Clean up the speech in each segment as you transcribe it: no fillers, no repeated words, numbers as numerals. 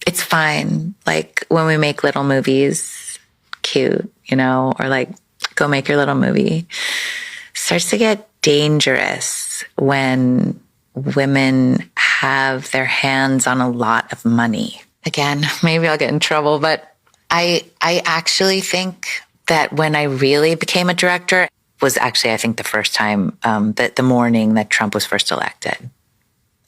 it's fine. Like when we make little movies, cute, you know, or like go make your little movie. Starts to get dangerous when women have their hands on a lot of money. Again, maybe I'll get in trouble, but I actually think that when I really became a director was actually, I think, the first time that the morning that Trump was first elected.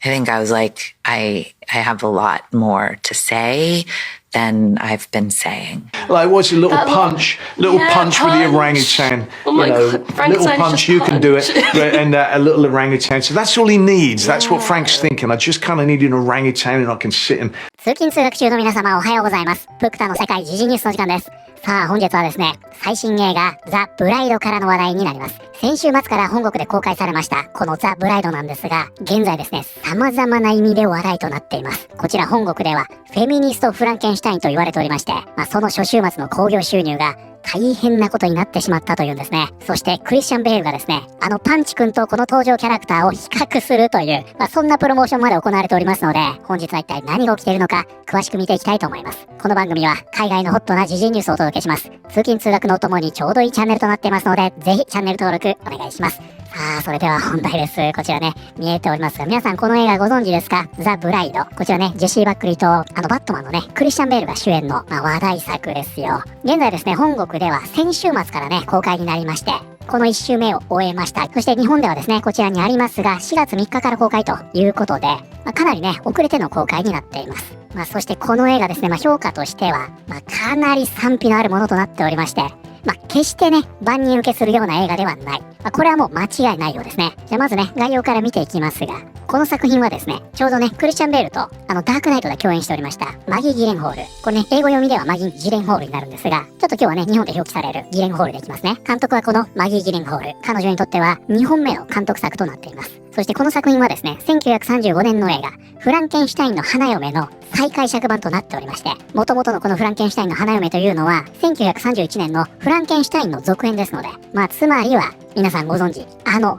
I think I was like, I have a lot more to say than I've been saying. Like, what's a little punch with the orangutan? Oh my God, Frank's little punch, you can do it, and a little orangutan. So that's all he needs. That's what Frank's thinking. I just kind of need an orangutan and I can sit and... 通勤通学中の皆様おはようございます。プクタの世界時事ニュースの時間です。さあ本日はですね、最新映画ザ・ブライドからの話題になります。先週末から本国で公開されましたこのザ・ブライドなんですが、現在ですね、様々な意味で話題となっています。こちら本国ではフェミニストフランケンシュタインと言われておりまして、その初週末の興行収入が大変なことになってしまったというんですね。そしてクリスチャン・ベールがですね、パンチ君とこの登場キャラクターを比較するという、そんなプロモーションまで行われておりますので、本日は一体何が起きているのか詳しく見ていきたいと思います。この番組は海外のホットな時事ニュースをお届けします。通勤通学のお供にちょうどいいチャンネルとなっていますので、ぜひチャンネル登録お願いします。さあ、それでは本題です。こちらね、見えておりますが、皆さんこの映画ご存知ですか？ザ・ブライド。こちらね、ジェシー・バックリーとバットマンのね、クリスチャン・ベールが主演の、話題作ですよ。現在ですね、本国では先週末からね、公開になりまして、この1週目を終えました。そして日本ではですね、こちらにありますが、4月3日から公開ということで、かなりね、遅れての公開になっています。そしてこの映画ですね、評価としては、かなり賛否のあるものとなっておりまして、決してね、万人受けするような映画ではない。これはもう間違いないようですね。じゃあまずね、概要から見ていきますが、この作品はですね、ちょうどね、クリスチャン・ベールと、ダークナイトで共演しておりました、マギー・ギレンホール。これね、英語読みではマギー・ギレンホールになるんですが、ちょっと今日はね、日本で表記されるギレンホールでいきますね。監督はこのマギー・ギレンホール。彼女にとっては2本目の監督作となっています。そしてこの作品はですね、1935年の映画、フランケンシュタインの花嫁の再解釈版となっておりまして、元々のこのフランケンシュタインの花嫁というのは、1931年のフランケンシュタインの続編ですので、つまりは、皆さんご存知、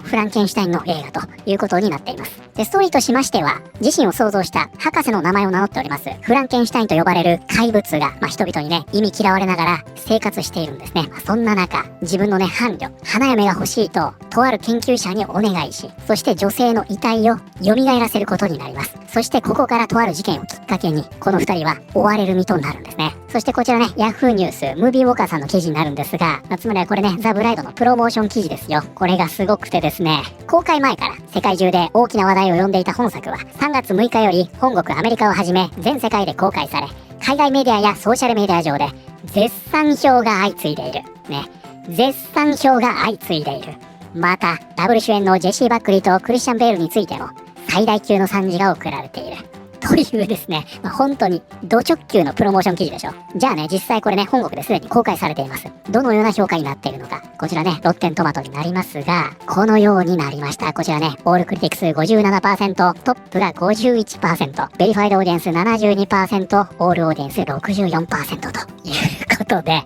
フランケンシュタインの映画ということになっています。で、ストーリーとしましては、自身を創造した博士の名前を名乗っております、フランケンシュタインと呼ばれる怪物が、人々にね、意味嫌われながら生活しているんですね。そんな中、自分のね、伴侶、花嫁が欲しいと、とある研究者にお願いし、そして女性の遺体を蘇らせることになります。そしてここからとある事件をきっかけに、この二人は追われる身となるんですね。そしてこちらね、ヤフーニュース、ムービーウォーカーさんの記事になるんですが、つまりはこれね、ザ・ブライドのプロモーション記事ですよ。これがすごくてですね、公開前から世界中で大きな話題を呼んでいた本作は、3月6日より本国アメリカをはじめ、全世界で公開され、海外メディアやソーシャルメディア上で、絶賛票が相次いでいる。ね。絶賛票が相次いでいる。また、ダブル主演のジェシー・バックリーとクリスチャン・ベールについても、最大級の賛辞が贈られている。というですね、本当に、ド直球のプロモーション記事でしょ。じゃあね、実際これね、本国ですでに公開されています。どのような評価になっているのか。こちらね、ロッテントマトになりますが、このようになりました。こちらね、オールクリティクス 57%、トップが 51%、ベリファイドオーディエンス 72%、オールオーディエンス 64% ということで、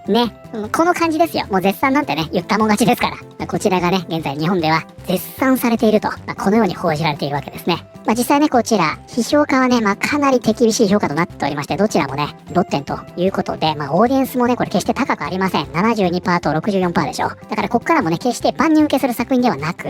ね、この感じですよ。もう絶賛なんてね、言ったもん勝ちですから。こちらがね、現在日本では絶賛されていると、このように報じられているわけですね。実際ね、こちら、批評家はね、かなり手厳しい評価となっておりまして、どちらもね、ロッテンということで、オーディエンスもね、これ決して高くありません。72%と 64% でしょ。だからこっからもね、決して万人受けする作品ではなく、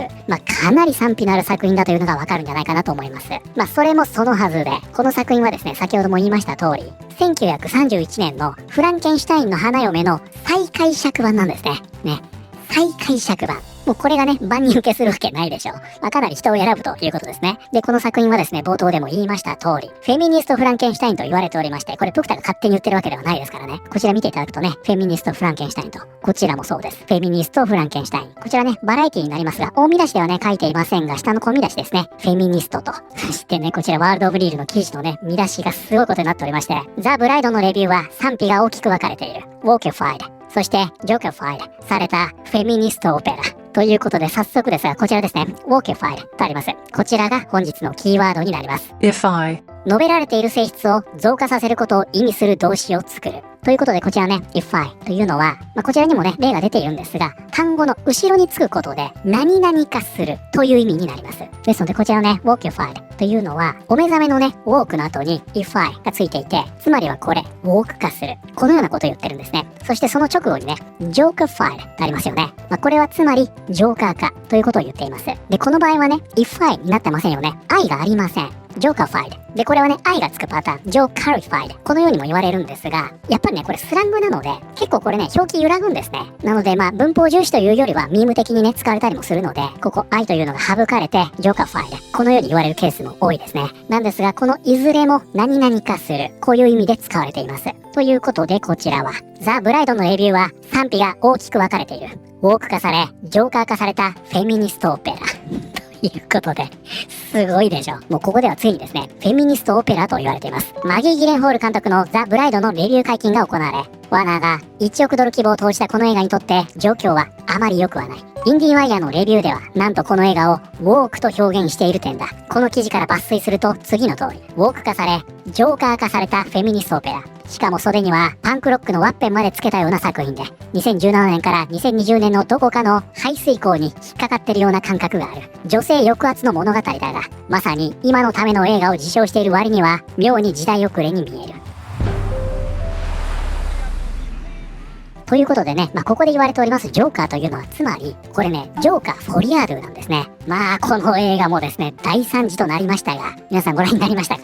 かなり賛否のある作品だというのがわかるんじゃないかなと思います。それもそのはずで、この作品はですね、先ほども言いました通り、1931年のフランケンシュタインの花嫁の再解釈版なんですね。ね。再解釈版。もうこれがね、万人受けするわけないでしょう。かなり人を選ぶということですね。で、この作品はですね、冒頭でも言いました通り、フェミニストフランケンシュタインと言われておりまして、これプクタが勝手に言ってるわけではないですからね。こちら見ていただくとね、フェミニストフランケンシュタインと、こちらもそうです。フェミニストフランケンシュタイン。こちらね、バラエティになりますが、大見出しではね、書いていませんが、下の小見出しですね。フェミニストと。そしてね、こちらワールドオブリールの記事のね、見出しがすごいことになっておりまして、ザ・ブライドのレビューは賛否が大きく分かれている。ウォーキャファイド。そして、ジョーキャファイドされたフェミニストオペラ。ということで早速ですが、こちらですね。ウォーキャファイドとあります。こちらが本日のキーワードになります。If I 述べられている性質を増加させることを意味する動詞を作る。ということでこちらね、if I というのは、こちらにもね、例が出ているんですが、単語の後ろにつくことで何々化するという意味になります。ですのでこちらね、walkified というのは、お目覚めのね、walk の後に if I がついていて、つまりはこれ、ウォーク化する。このようなことを言ってるんですね。そしてその直後にね、jokerfied とありますよね。これはつまり、ジョーカー化ということを言っています。で、この場合はね、if I になってませんよね。I がありません。ジョーカーファイル。で、これはね、I がつくパターン、ジョーカリファイル。このようにも言われるんですが、やっぱりね、これスラングなので、結構これね、表記揺らぐんですね。なので、文法重視というよりは、ミーム的にね、使われたりもするので、ここ I というのが省かれて、ジョーカーファイル。このように言われるケースも多いですね。なんですが、このいずれも何々化する。こういう意味で使われています。ということで、こちらは、ザ・ブライドのレビューは、賛否が大きく分かれている。ウォーク化され、ジョーカー化されたフェミニストオペラ。ということで、すごいでしょ。もうここではついにですね、フェミニストオペラと言われています。マギー・ギレンホール監督のザ・ブライドのレビュー解禁が行われ、ワーナーが1億ドル規模を投じたこの映画にとって状況はあまり良くはない。インディーワイヤーのレビューでは、なんとこの映画をウォークと表現している点だ。この記事から抜粋すると次の通り、ウォーク化され、ジョーカー化されたフェミニストオペラ。しかも袖にはパンクロックのワッペンまでつけたような作品で、2017年から2020年のどこかの排水口に引っかかってるような感覚がある。女性抑圧の物語だが、まさに今のための映画を自称している割には、妙に時代遅れに見える。ということでね、ここで言われておりますジョーカーというのは、つまり、これね、ジョーカー・フォリアードゥなんですね。この映画もですね、大惨事となりましたが、皆さんご覧になりましたか？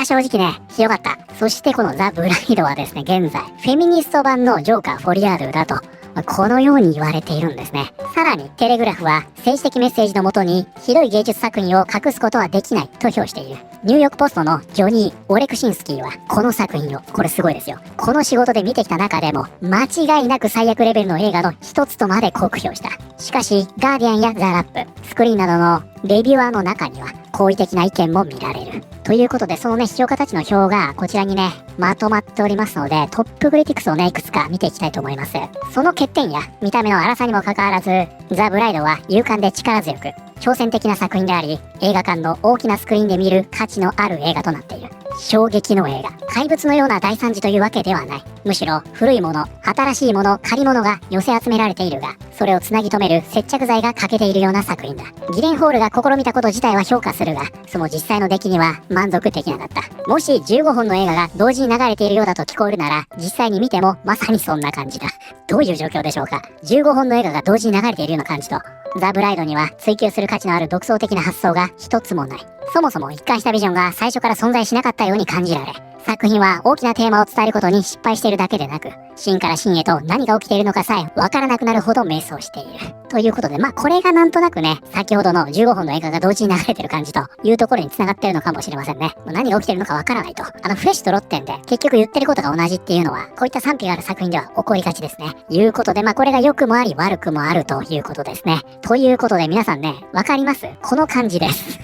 正直ね、ひどかった。そしてこのザ・ブライドはですね、現在、フェミニスト版のジョーカー・フォリアードゥだと、このように言われているんですね。さらに、テレグラフは政治的メッセージのもとにひどい芸術作品を隠すことはできないと評している。ニューヨークポストのジョニー・オレクシンスキーはこの作品を、これすごいですよ。この仕事で見てきた中でも間違いなく最悪レベルの映画の一つとまで酷評した。しかし、ガーディアンやザ・ラップ、スクリーンなどのレビュアーの中には好意的な意見も見られる。ということで、そのね、評価たちの表がこちらにね、まとまっておりますので、トップクリティクスをね、いくつか見ていきたいと思います。その欠点や見た目の荒さにもかかわらず、ザ・ブライドは勇敢で力強く、挑戦的な作品であり、映画館の大きなスクリーンで見る価値のある映画となっている。衝撃の映画。怪物のような大惨事というわけではない。むしろ、古いもの、新しいもの、借り物が寄せ集められているが、それをつなぎ止める接着剤が欠けているような作品だ。ギレンホールが試みたこと自体は評価するが、その実際の出来には満足できなかった。もし15本の映画が同時に流れているようだと聞こえるなら、実際に見てもまさにそんな感じだ。どういう状況でしょうか。15本の映画が同時に流れているような感じと、ザ・ブライドには追求する価値のある独創的な発想が一つもない。そもそも一貫したビジョンが最初から存在しなかったように感じられ、作品は大きなテーマを伝えることに失敗しているだけでなく、シーンからシーンへと何が起きているのかさえわからなくなるほど迷走している。ということで、これがなんとなくね、先ほどの15本の映画が同時に流れてる感じというところに繋がってるのかもしれませんね。何が起きてるのかわからないと。フレッシュとロッテンで結局言ってることが同じっていうのは、こういった賛否がある作品では起こりがちですね。いうことで、これが良くもあり悪くもあるということですね。ということで皆さんね、わかります？この感じです。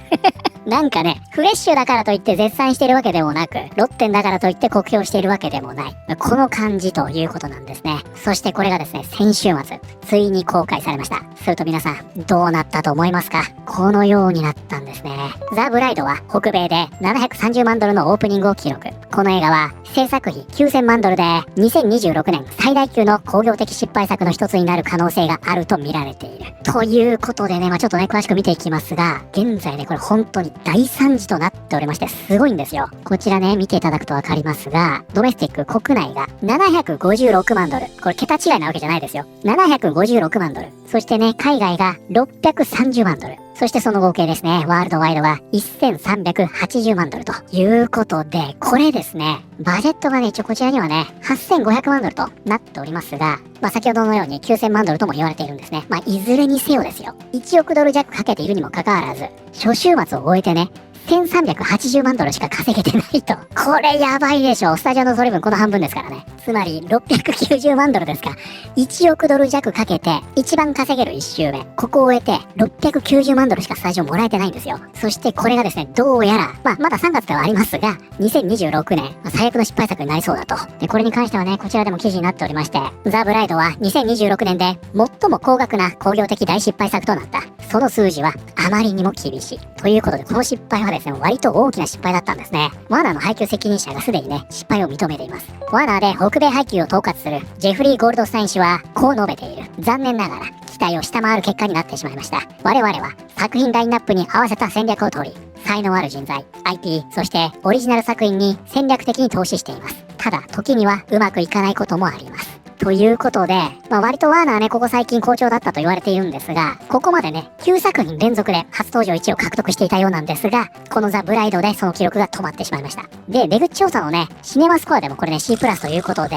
なんかね、フレッシュだからといって絶賛しているわけでもなく、ロッテンだからといって酷評しているわけでもない。この感じということなんですね。そしてこれがですね、先週末、ついに公開されました。すると皆さん、どうなったと思いますか？このようになったんですね。ザ・ブライドは北米で730万ドルのオープニングを記録。この映画は制作費9000万ドルで2026年最大級の興行的失敗作の一つになる可能性があると見られている。ということでね、ちょっとね、詳しく見ていきますが、現在ね、これ本当に大惨事となっておりまして、すごいんですよ。こちらね、見ていただくとわかりますが、ドメスティック国内が756万ドル。これ桁違いなわけじゃないですよ。756万ドル。そしてね、海外が630万ドル。そしてその合計ですね、ワールドワイドは1380万ドルということで、これですね、バジェットがね、一応こちらにはね、8500万ドルとなっておりますが、先ほどのように9000万ドルとも言われているんですね。いずれにせよですよ。1億ドル弱かけているにもかかわらず、初週末を終えてね、1380万ドルしか稼げてないと。これやばいでしょ。スタジオの取り分この半分ですからね。つまり690万ドルですか。1億ドル弱かけて一番稼げる1周目。ここを終えて690万ドルしかスタジオもらえてないんですよ。そしてこれがですね、どうやら、まだ3月ではありますが、2026年、最悪の失敗作になりそうだと。で、これに関してはね、こちらでも記事になっておりまして、ザ・ブライドは2026年で最も高額な工業的大失敗作となった。その数字はあまりにも厳しい。ということで、この失敗はですね、割と大きな失敗だったんですね。ワーナーの配給責任者がすでにね、失敗を認めています。ワーナーで北米配給を統括するジェフリー・ゴールドスタイン氏は、こう述べている。残念ながら、期待を下回る結果になってしまいました。我々は作品ラインナップに合わせた戦略を取り、才能ある人材、IP、そしてオリジナル作品に戦略的に投資しています。ただ、時にはうまくいかないこともあります。ということで、割とワーナーね、ここ最近好調だったと言われているんですが、ここまでね、9作品連続で初登場1位を獲得していたようなんですが、このザ・ブライドでその記録が止まってしまいました。で、出口調査のね、シネマスコアでもこれね、C プラスということで、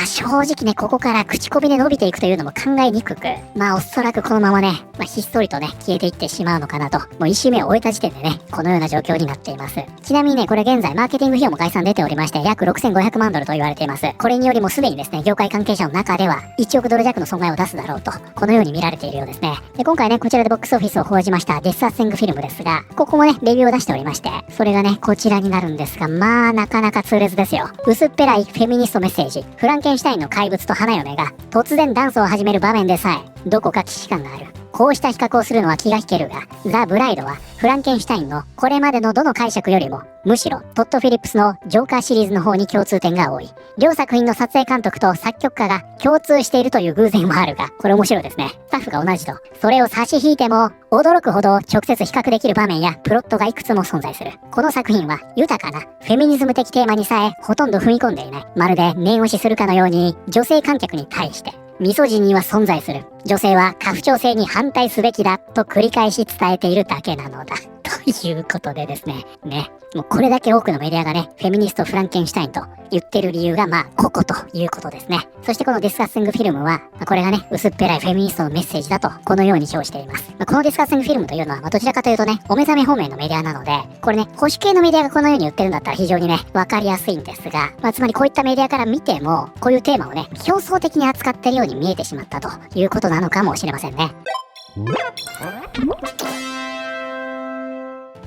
正直ね、ここから口コミで伸びていくというのも考えにくく、おそらくこのままね、ひっそりとね、消えていってしまうのかなと、もう1周目を終えた時点でね、このような状況になっています。ちなみにね、これ現在マーケティング費用も概算出ておりまして、約6500万ドルと言われています。これによりもすでにですね、業界関係者の中では、1億ドル弱の損害を出すだろうと、このように見られているようですね。で、今回ね、こちらでボックスオフィスを報じましたディス・アッセングフィルムですが、ここもね、レビューを出しておりまして、それがね、こちらになるんですが、なかなか痛烈ですよ。薄っぺらいフェミニストメッセージ。フランケンシュタインの怪物と花嫁が、突然ダンスを始める場面でさえ、どこか既視感がある。こうした比較をするのは気が引けるが、ザ・ブライドはフランケンシュタインのこれまでのどの解釈よりも、むしろトッド・フィリップスのジョーカーシリーズの方に共通点が多い。両作品の撮影監督と作曲家が共通しているという偶然もあるが、これ面白いですね。スタッフが同じと。それを差し引いても、驚くほど直接比較できる場面やプロットがいくつも存在する。この作品は豊かなフェミニズム的テーマにさえほとんど踏み込んでいない。まるで念押しするかのように女性観客に対して、ミソジニは存在する。女性は家父長制に反対すべきだと繰り返し伝えているだけなのだ。ということでですね。もうこれだけ多くのメディアがね、フェミニストフランケンシュタインと言ってる理由がここということですね。そしてこのディスカッシングフィルムは、これがね、薄っぺらいフェミニストのメッセージだと、このように称しています。このディスカッシングフィルムというのは、どちらかというとね、お目覚め方面のメディアなので、これね、保守系のメディアがこのように言ってるんだったら非常にね、わかりやすいんですが、つまりこういったメディアから見ても、こういうテーマをね、表層的に扱ってるように見えてしまったということなのかもしれませんね。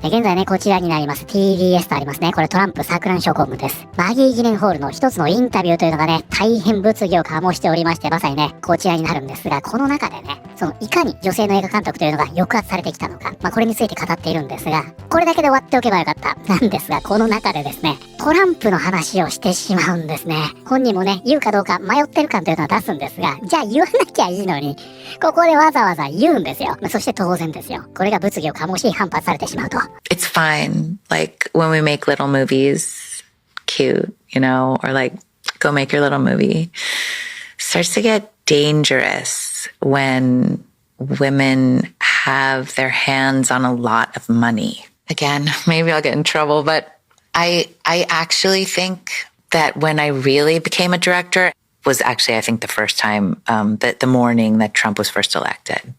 現在ね、こちらになります。TDS とありますね。これトランプ錯乱症候群です。マギー・ギレンホールの一つのインタビューというのがね、大変物議を醸しておりまして、まさにね、こちらになるんですが、この中でね、いかに女性の映画監督というのが抑圧されてきたのか、これについて語っているんですが、これだけで終わっておけばよかった。なんですが、この中でですね、トランプの話をしてしまうんですね。本人もね、言うかどうか迷ってる感というのは出すんですが、じゃあ言わなきゃいいのに、ここでわざわざ言うんですよ。そして当然ですよ。これが物議を醸し反発されてしまうと。It's fine. Like when we make little movies, cute, or like go make your little movie. Starts to get dangerous when women have their hands on a lot of money. Again, maybe I'll get in trouble, but I actually think that when I really became a director was actually, I think, the first time, that the morning that Trump was first elected.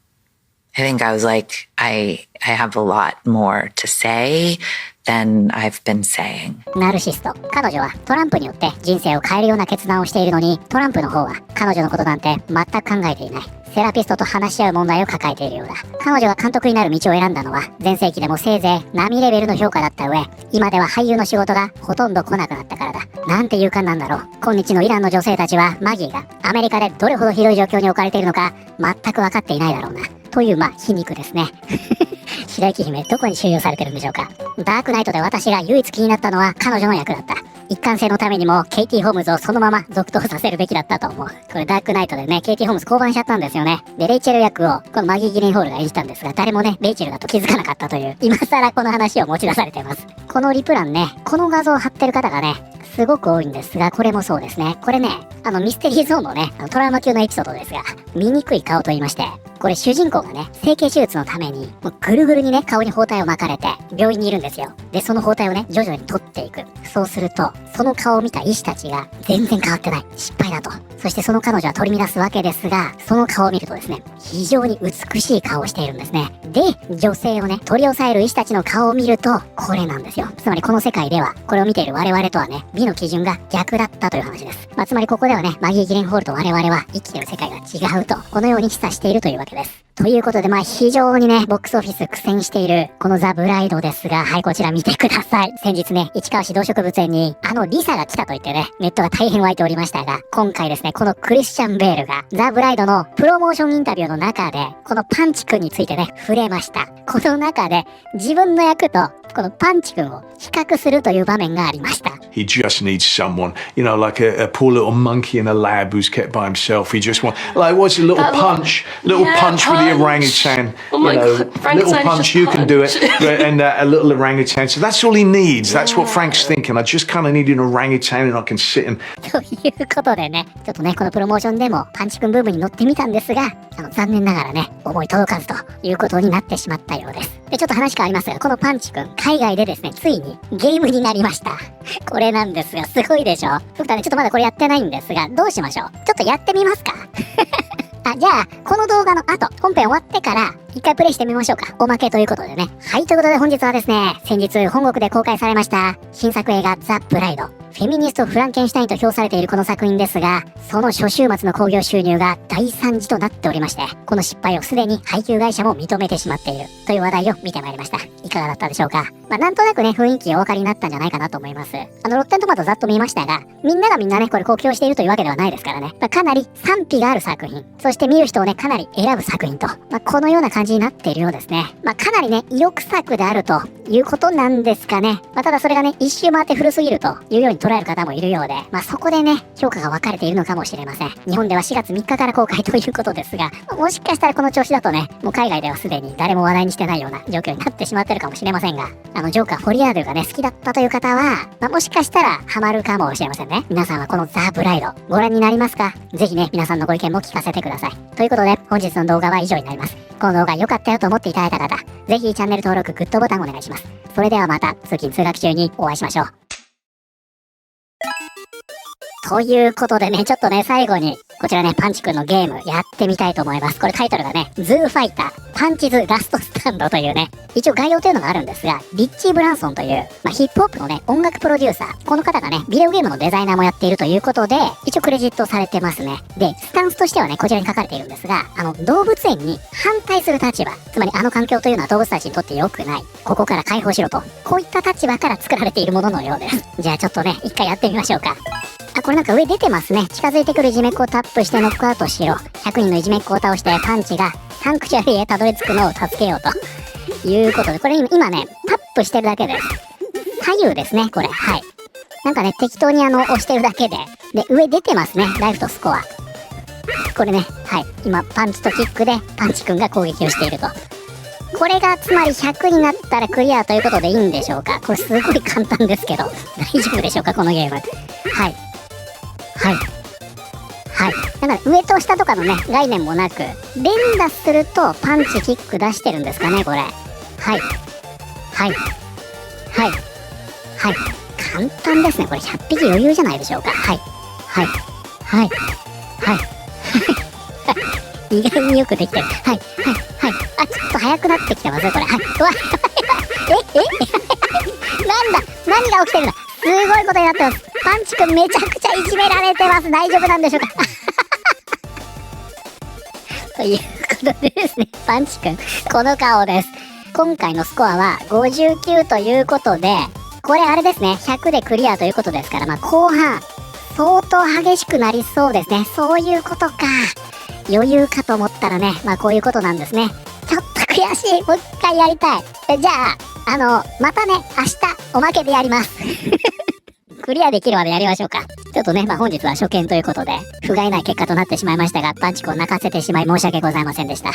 I think I was like, I have a lot more to say than I've been saying. ナルシスト。彼女はトランプによって人生を変えるような決断をしているのに、トランプの方は彼女のことなんて全く考えていない。セラピストと話し合う問題を抱えているようだ。彼女が監督になる道を選んだのは、前世紀でもせいぜい並レベルの評価だった上、今では俳優の仕事がほとんど来なくなったからだ。なんて勇敢なんだろう。今日のイランの女性たちは、マギーがアメリカでどれほどひどい状況に置かれているのか、全く分かっていないだろうな。という、皮肉ですね。白雪姫、どこに収容されてるんでしょうか。ダークナイトで私が唯一気になったのは彼女の役だった。一貫性のためにもケイティ・ホームズをそのまま続投させるべきだったと思う。これダークナイトでね、ケイティ・ホームズ降板しちゃったんですよね。で、レイチェル役をこのマギー・ギレンホールが演じたんですが、誰もね、レイチェルだと気づかなかったという、今更この話を持ち出されています。このリプランね、この画像を貼ってる方がね、すごく多いんですが、これもそうですね。これね、ミステリーゾーンのね、トラウマ級のエピソードですが、醜い顔と言いまして、これ主人公がね、整形手術のために、もうぐるぐるにね、顔に包帯を巻かれて、病院にいるんですよ。で、その包帯をね、徐々に取っていく。そうすると、その顔を見た医師たちが、全然変わってない。失敗だと。そしてその彼女は取り乱すわけですが、その顔を見るとですね、非常に美しい顔をしているんですね。で、女性をね、取り押さえる医師たちの顔を見ると、これなんですよ。つまりこの世界では、これを見ている我々とはね、美の基準が逆だったという話です。つまりここではね、マギー・ギレンホールと我々は生きている世界が違うと、このように示唆しているというわけです。ということで、非常にね、ボックスオフィス苦戦している、このザ・ブライドですが、はい、こちら見てください。先日ね、市川市動植物園に、リサが来たと言ってね、ネットが大変湧いておりましたが、今回ですね、このクリスチャン・ベールが、ザ・ブライドのプロモーションインタビューの中で、このパンチ君についてね、触れました。この中で、自分の役と、このパンチ君を比較するという場面がありました。He just needs someone, like a poor little monkey in a lab who's kept by himself. He just what's a little punch with the orangutan. Oh my God, Frank's little punch, you can do it. And a little orangutan. So that's all he needs. That's what Frank's thinking. I just kind of need an orangutan and I can sit and. ということでね、ちょっとね、このプロモーションでもパンチ君ブームに乗ってみたんですが、残念ながらね、思い届かずということになってしまったようです。で、ちょっと話変わりますが、このパンチ君、海外でですね、ついにゲームになりました。これなんですが、すごいでしょ。僕はね、ちょっとまだこれやってないんですが、どうしましょう。ちょっとやってみますか。じゃあ、この動画の後、本編終わってから、一回プレイしてみましょうか。おまけということでね。はい、ということで本日はですね、先日本国で公開されました、新作映画ザ・ブライド。フェミニスト・フランケンシュタインと評されているこの作品ですが、その初週末の興行収入が大惨事となっておりまして、この失敗をすでに配給会社も認めてしまっているという話題を見てまいりました。いかがだったでしょうか。なんとなくね、雰囲気お分かりになったんじゃないかなと思います。ロッテントマトざっと見ましたが、みんながみんなね、これ公表しているというわけではないですからね。かなり賛否がある作品、そして見る人をね、かなり選ぶ作品と、このような感じになっているようですね。かなりね、意欲作であるということなんですかね。ただそれがね、一周回って古すぎるというように捉える方もいるようで、そこでね、評価が分かれているのかもしれません。日本では4月3日から公開ということですが、もしかしたらこの調子だとね、もう海外ではすでに誰も話題にしてないような状況になってしまってるかもしれませんが、ジョーカー・フォリアードがね、好きだったという方は、もしかしたらハマるかもしれませんね。皆さんはこのザ・ブライド、ご覧になりますか？ぜひね、皆さんのご意見も聞かせてください。ということで、本日の動画は以上になります。この動画良かったよと思っていただいた方、ぜひチャンネル登録、グッドボタンお願いします。それではまた通勤通学中にお会いしましょう。ということでね、ちょっとね、最後に、こちらね、パンチ君のゲームやってみたいと思います。これタイトルがね、ズーファイター、パンチズラストスタンドというね、一応概要というのがあるんですが、リッチー・ブランソンという、ヒップホップのね、音楽プロデューサー、この方がね、ビデオゲームのデザイナーもやっているということで、一応クレジットされてますね。で、スタンスとしてはね、こちらに書かれているんですが、動物園に反対する立場、つまり環境というのは動物たちにとって良くない。ここから解放しろと。こういった立場から作られているもののようです。じゃあちょっとね、一回やってみましょうか。これなんか上出てますね。近づいてくるいじめっ子をタップしてノックアウトしろ。100人のいじめっ子を倒してパンチがサンクチュアリへたどり着くのを助けようということで、これ今ね、タップしてるだけです。左右ですね、これ。はい。なんかね、適当に押してるだけで。で、上出てますね、ライフとスコア。これね、はい。今、パンチとキックでパンチ君が攻撃をしていると。これがつまり100になったらクリアということでいいんでしょうか。これすごい簡単ですけど、大丈夫でしょうか、このゲーム。はい。はい。はい。だから上と下とかのね、概念もなく、連打するとパンチ、キック出してるんですかね、これ。はい。はい。はい。はい。簡単ですね。これ100匹余裕じゃないでしょうか。はい。はい。はい。はい。意外によくできてる。はい。はい。はい。ちょっと速くなってきてますね、これ。はい。うわ、なんだ、何が起きてるんだ。すごいことになってます。パンチ君めちゃくちゃいじめられてます。大丈夫なんでしょうか。ということでですね、パンチ君、この顔です。今回のスコアは59ということで、これあれですね、100でクリアということですから、後半、相当激しくなりそうですね。そういうことか。余裕かと思ったらね、こういうことなんですね。ちょっと悔しい。もう一回やりたい。じゃあ、またね、明日、おまけでやります。クリアできるまでやりましょうか。ちょっとね、本日は初見ということで、不甲斐ない結果となってしまいましたが、パンチ君を泣かせてしまい申し訳ございませんでした。